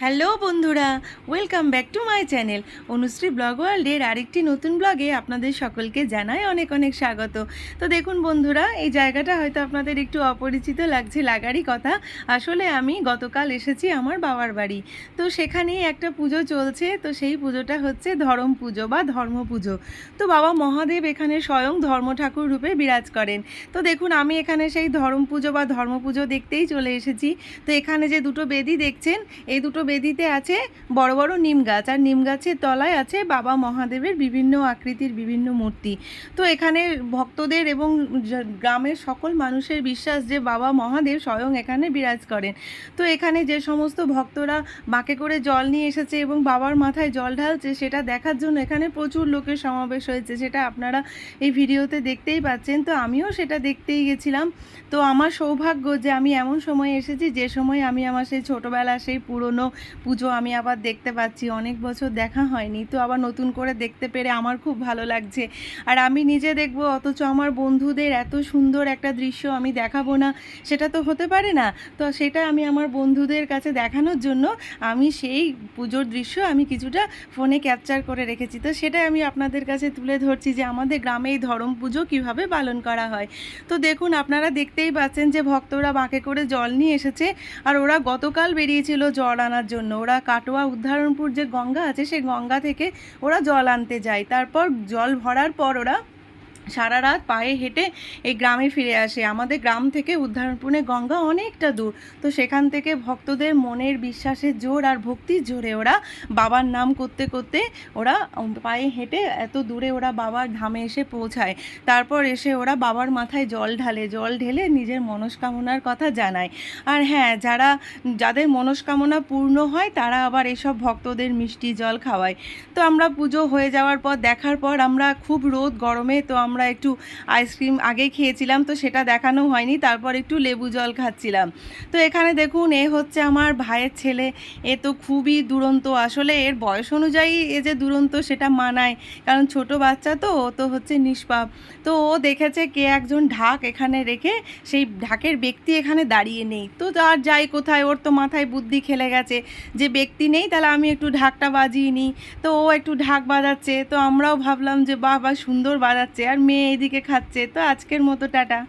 Hello বন্ধুরা, welcome back to my channel. Anushree blog ওয়ার্ল্ডের আরেকটি নতুন ব্লগে আপনাদের সকলকে জানাই অনেক অনেক স্বাগত। তো দেখুন বন্ধুরা, এই জায়গাটা হয়তো আপনাদের একটু অপরিচিত লাগছে, লাগারই কথা। আসলে আমি গতকাল এসেছি আমার বাবার বাড়ি। তো সেখানেই একটা পুজো চলছে। তো সেই পুজোটা হচ্ছে ধরম পুজো বা ধর্ম পুজো। তো বাবা মহাদেব এখানে স্বয়ং ধর্ম ঠাকুর রূপে বিরাজ করেন। তো দেখুন, আমি এখানে সেই ধরম পুজো বা ধর্ম পুজো দেখতেই চলে এসেছি। তো এখানে যে দুটো বেদি দেখছেন, এই দুটো বেদিতে আছে বড় বড় নিম গাছ, আর নিম গাছের তলায় আছে বাবা মহাদেবের বিভিন্ন আকৃতির বিভিন্ন মূর্তি। তো এখানে ভক্তদের এবং গ্রামের সকল মানুষের বিশ্বাস যে বাবা মহাদেব স্বয়ং এখানে বিরাজ করেন। তো এখানে যে সমস্ত ভক্তরা বাঁকে করে জল নিয়ে এসেছে এবং বাবার মাথায় জল ঢালছে, সেটা দেখার জন্য এখানে প্রচুর লোকের সমাবেশ হয়েছে, সেটা আপনারা এই ভিডিওতে দেখতেই পাচ্ছেন। তো আমিও সেটা দেখতেই গেছিলাম। তো আমার সৌভাগ্য যে আমি এমন সময় এসেছি যে সময় আমি আমার সেই ছোটোবেলা সেই পুরনো পুজো আমি আবার দেখতে পাচ্ছি। অনেক বছর দেখা হয়নি, তো আবার নতুন করে দেখতে পেরে আমার খুব ভালো লাগছে। আর আমি নিজে দেখব, অথচ আমার বন্ধুদের এত সুন্দর একটা দৃশ্য আমি দেখাবো না, সেটা তো হতে পারে না। তো সেটা আমি আমার বন্ধুদের কাছে দেখানোর জন্য আমি সেই পুজোর দৃশ্য আমি কিছুটা ফোনে ক্যাপচার করে রেখেছি। তো সেটা আমি আপনাদের কাছে তুলে ধরছি যে আমাদের গ্রামে এই ধরম পুজো কীভাবে পালন করা হয়। তো দেখুন, আপনারা দেখতেই পাচ্ছেন যে ভক্তরা বাঁকে করে জল নিয়ে এসেছে। আর ওরা গতকাল বেরিয়েছিল জল আনার জন্য। ওরা কাটোয়া উদ্ধারণপুর যে গঙ্গা আছে, সেই গঙ্গা থেকে ওরা জল আনতে যায়। তারপর জল ভরার পর ওরা সারা রাত পায়ে হেঁটে এই গ্রামে ফিরে আসে। আমাদের গ্রাম থেকে উদ্ধারণপুরে গঙ্গা অনেকটা দূর। তো সেখান থেকে ভক্তদের মনের বিশ্বাসের জোর আর ভক্তির জোরে ওরা বাবার নাম করতে করতে ওরা পায়ে হেঁটে এত দূরে ওরা বাবার ধামে এসে পৌঁছায়। তারপর এসে ওরা বাবার মাথায় জল ঢালে, জল ঢেলে নিজের মনস্কামনার কথা জানায়। আর হ্যাঁ, যাদের মনস্কামনা পূর্ণ হয় তারা আবার এসব ভক্তদের মিষ্টি জল খাওয়ায়। তো আমরা পুজো হয়ে যাওয়ার পর দেখার পর আমরা খুব রোদ গরমে, তো আমরা একটু আইসক্রিম আগে খেয়েছিলাম, তো সেটা দেখানো হয়নি। তারপর একটু লেবু জল খাচ্ছিলাম। তো এখানে দেখুন, এ হচ্ছে আমার ভাইয়ের ছেলে। এ তো খুবই দুরন্ত। আসলে এর বয়স অনুযায়ী এ যে দুরন্ত সেটা মানায়, কারণ ছোট বাচ্চা তো, ও তো হচ্ছে নিষ্পাপ। তো ও দেখেছে কে একজন ঢাক এখানে রেখে সেই ঢাকের ব্যক্তি এখানে দাঁড়িয়ে নেই। তো আর যাই কোথায়, ওর তো মাথায় বুদ্ধি খেলে গেছে যে ব্যক্তি নেই, তাহলে আমি একটু ঢাকটা বাজিয়ে নিই। তো ও একটু ঢাক বাজাচ্ছে। তো আমরাও ভাবলাম যে বাহ বাহ সুন্দর বাজাচ্ছে, আর মেয়ে এদিকে খাচ্ছে। তো আজকের মতো টাটা।